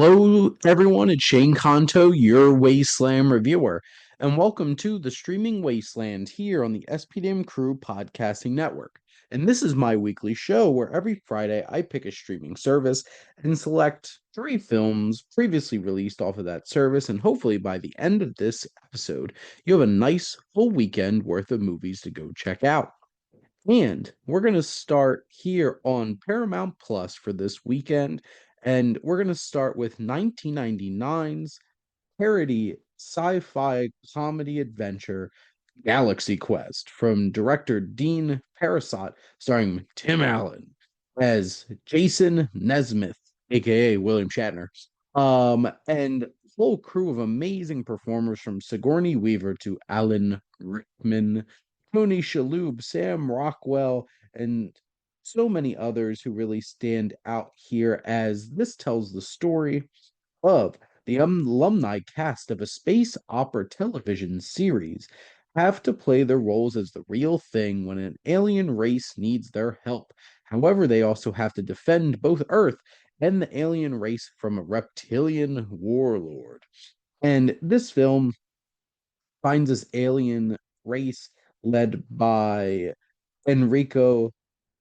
Hello, everyone. It's Shane Conto, your Wasteland reviewer, and welcome to the Streaming Wasteland here on the SPDM Crew Podcasting Network. And this is my weekly show where every Friday I pick a streaming service and select three films previously released off of that service. And hopefully, by the end of this episode, you have a nice full weekend worth of movies to go check out. And we're going to start here on Paramount Plus for this weekend. And we're going to start with 1999's parody sci-fi comedy adventure Galaxy Quest from director Dean Parasot, starring Tim Allen as Jason Nesmith, aka William Shatner. And full crew of amazing performers from Sigourney Weaver to Alan Rickman, Tony Shalhoub, Sam Rockwell, and so many others who really stand out here as this tells the story of the alumni cast of a space opera television series have to play their roles as the real thing when an alien race needs their help. However, they also have to defend both Earth and the alien race from a reptilian warlord. And this film finds this alien race led by Enrico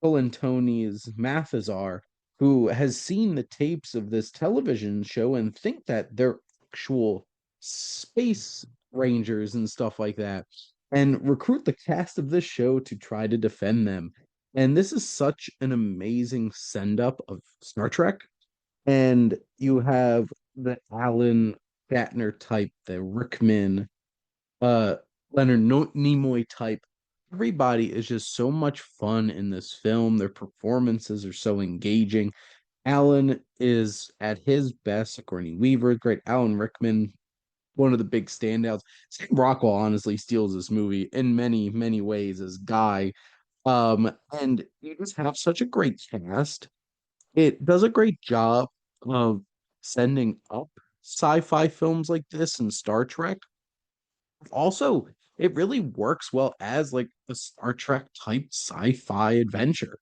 Colantoni's Mathazar, who has seen the tapes of this television show and think that they're actual space rangers and stuff like that, and recruit the cast of this show to try to defend them. And this is such an amazing send up of Star Trek. And you have the Alan Shatner type, the Rickman, uh Nimoy type. Everybody is just so much fun in this film. Their performances are so engaging. Alan is at his best. Sigourney Weaver, great. Alan Rickman, one of the big standouts. Sam Rockwell honestly steals this movie in many, many ways as Guy. And you just have such a great cast. It does a great job of sending up sci-fi films like this and Star Trek. Also, it really works well as like a Star Trek type sci-fi adventure.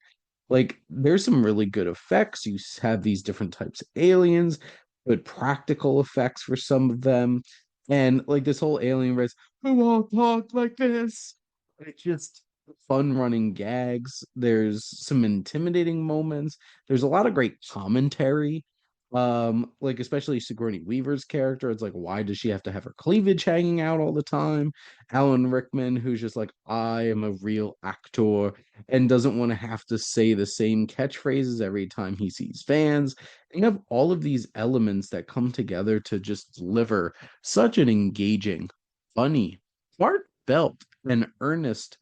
Like there's some really good effects. Have these different types of aliens, good practical effects for some of them. And like this whole alien race, who won't talk like this? It's just fun running gags. There's some intimidating moments. There's a lot of great commentary. Like especially Sigourney Weaver's character. It's like, why does she have to have her cleavage hanging out all the time? Alan Rickman, who's just like, I am a real actor and doesn't want to have to say the same catchphrases every time he sees fans. And you have all of these elements that come together to just deliver such an engaging, funny, heartfelt, and earnest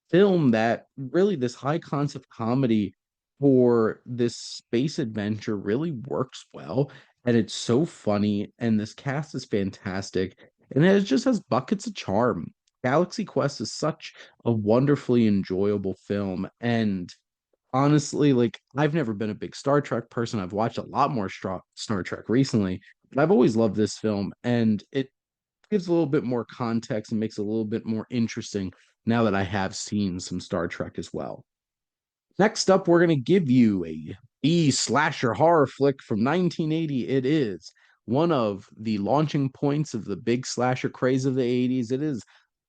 film that really this high concept comedy for this space adventure really works well. And it's so funny, and this cast is fantastic, and it just has buckets of charm. Galaxy Quest is such a wonderfully enjoyable film. And honestly, like I've never been a big Star Trek person. I've watched a lot more Star Trek recently, but I've always loved this film, and it gives a little bit more context and makes it a little bit more interesting now that I have seen some Star Trek as well. Next up, we're going to give you a B slasher horror flick from 1980. It is one of the launching points of the big slasher craze of the 80s. It is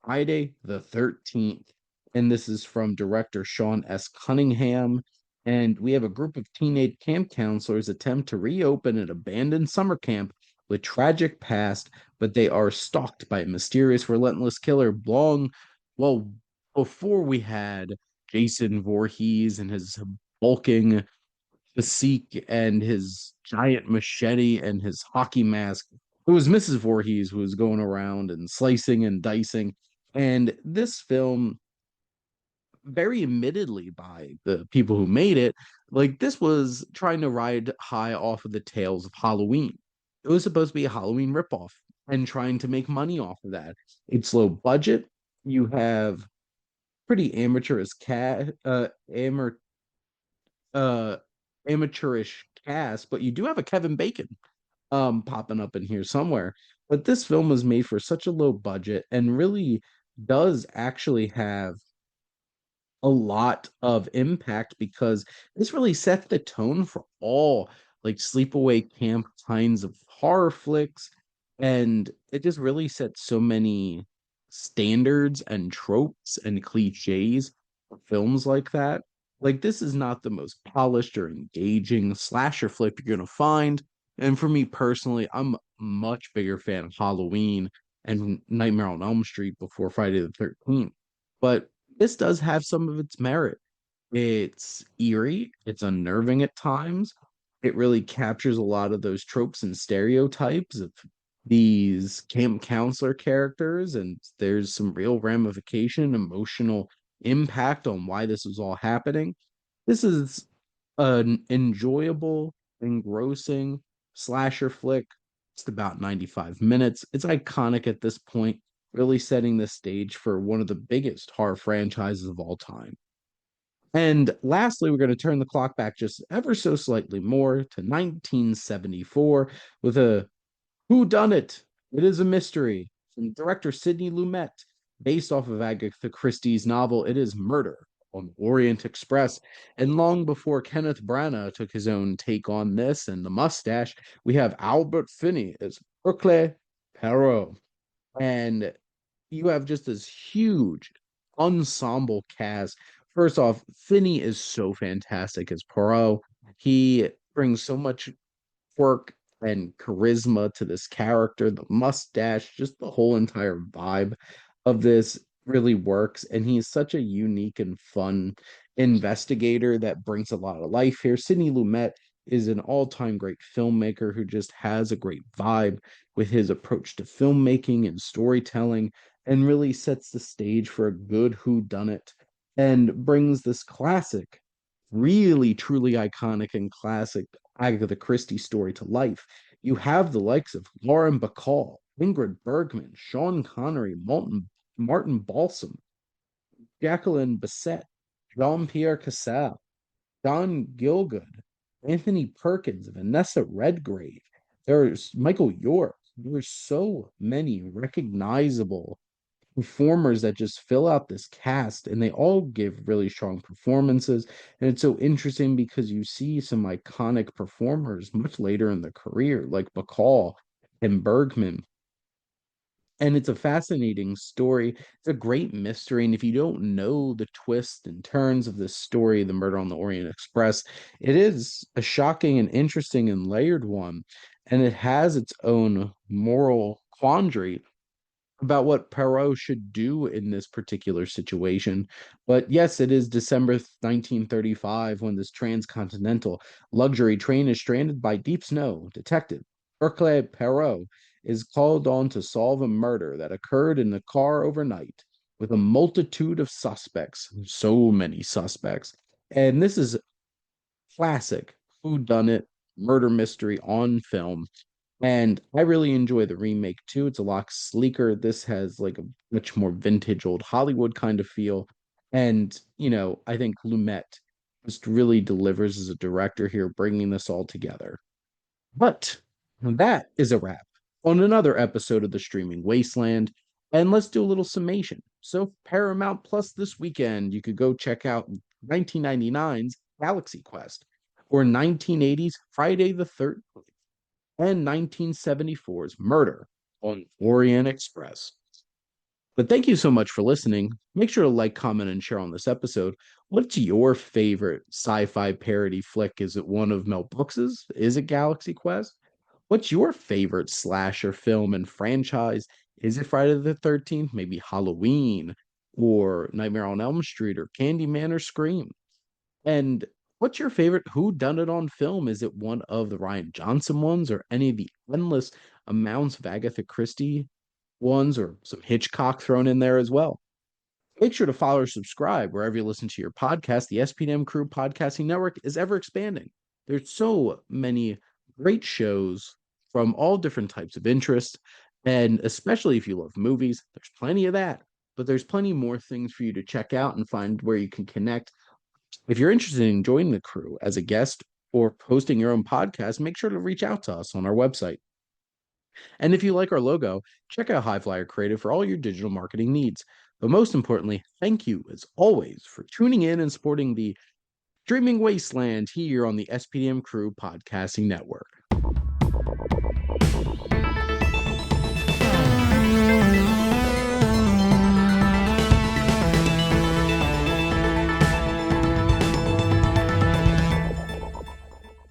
Friday the 13th. And this is from director Sean S. Cunningham. And we have a group of teenage camp counselors attempt to reopen an abandoned summer camp with tragic past, but they are stalked by a mysterious, relentless killer well, before we had Jason Voorhees and his bulking physique and his giant machete and his hockey mask. It was Mrs. Voorhees who was going around and slicing and dicing. And this film, very admittedly by the people who made it, like this was trying to ride high off of the tails of Halloween. It was supposed to be a Halloween ripoff and trying to make money off of that. It's low budget. You have pretty uh amateurish cast, but you do have a Kevin Bacon popping up in here somewhere. But this film was made for such a low budget and really does actually have a lot of impact because this really set the tone for all like sleepaway camp kinds of horror flicks. And it just really sets so many standards and tropes and cliches for films like that. Like, this is not the most polished or engaging slasher flick you're gonna find. And for me personally, I'm a much bigger fan of Halloween and Nightmare on Elm Street before Friday the 13th. But this does have some of its merit. It's eerie, it's unnerving at times. It really captures a lot of those tropes and stereotypes of these camp counselor characters, and there's some real ramification, emotional impact on why this is all happening. This is an enjoyable, engrossing slasher flick. It's about 95 minutes. It's iconic at this point, really setting the stage for one of the biggest horror franchises of all time. And lastly, we're going to turn the clock back just ever so slightly more to 1974 with a Who Done It? It is a mystery from director Sidney Lumet, based off of Agatha Christie's novel It Is Murder on Orient Express. And long before Kenneth Branagh took his own take on this and the mustache, we have Albert Finney as Hercule Poirot. And you have just this huge ensemble cast. First off, Finney is so fantastic as Poirot. He brings so much quirk and charisma to this character. The mustache, just the whole entire vibe of this really works. And he's such a unique and fun investigator that brings a lot of life here. Sidney Lumet is an all-time great filmmaker who just has a great vibe with his approach to filmmaking and storytelling, and really sets the stage for a good whodunit and brings this classic, really truly iconic and classic Agatha Christie story to life. You have the likes of Lauren Bacall, Ingrid Bergman, Sean Connery, Martin Balsam, Jacqueline Bisset, Jean-Pierre Cassel, John Gielgud, Anthony Perkins, Vanessa Redgrave. There's Michael York. There's so many recognizable performers that just fill out this cast, and they all give really strong performances. And it's so interesting because you see some iconic performers much later in the career, like Bacall and Bergman. And it's a fascinating story. It's a great mystery. And if you don't know the twists and turns of this story, The Murder on the Orient Express, it is a shocking and interesting and layered one. And it has its own moral quandary about what Perot should do in this particular situation. But yes, it is December 1935 when this transcontinental luxury train is stranded by deep snow. Detective Hercule Perot is called on to solve a murder that occurred in the car overnight with a multitude of suspects, so many suspects. And this is classic whodunit murder mystery on film, and I really enjoy the remake too. It's a lot sleeker. This has like a much more vintage old Hollywood kind of feel. And, I think Lumet just really delivers as a director here, bringing this all together. But that is a wrap on another episode of the Streaming Wasteland. And let's do a little summation. So, Paramount Plus this weekend, you could go check out 1999's Galaxy Quest or 1980's Friday the 13th and 1974's Murder on Orient Express. But thank you so much for listening. Make sure to like, comment, and share on this episode. What's your favorite sci-fi parody flick? Is it one of Mel Brooks's? Is it Galaxy Quest? What's your favorite slasher film and franchise? Is it Friday the 13th? Maybe Halloween or Nightmare on Elm Street or Candyman or Scream? And what's your favorite Who Done It on film? Is it one of the Ryan Johnson ones or any of the endless amounts of Agatha Christie ones or some Hitchcock thrown in there as well? Make sure to follow or subscribe wherever you listen to your podcast. The SPDM Crew Podcasting Network is ever expanding. There's so many great shows from all different types of interest. And especially if you love movies, there's plenty of that. But there's plenty more things for you to check out and find where you can connect. If you're interested in joining the crew as a guest or hosting your own podcast, make sure to reach out to us on our website. And if you like our logo, check out HiFlyer Creative for all your digital marketing needs. But most importantly, thank you as always for tuning in and supporting the Streaming Wasteland here on the SPDM Crew Podcasting Network.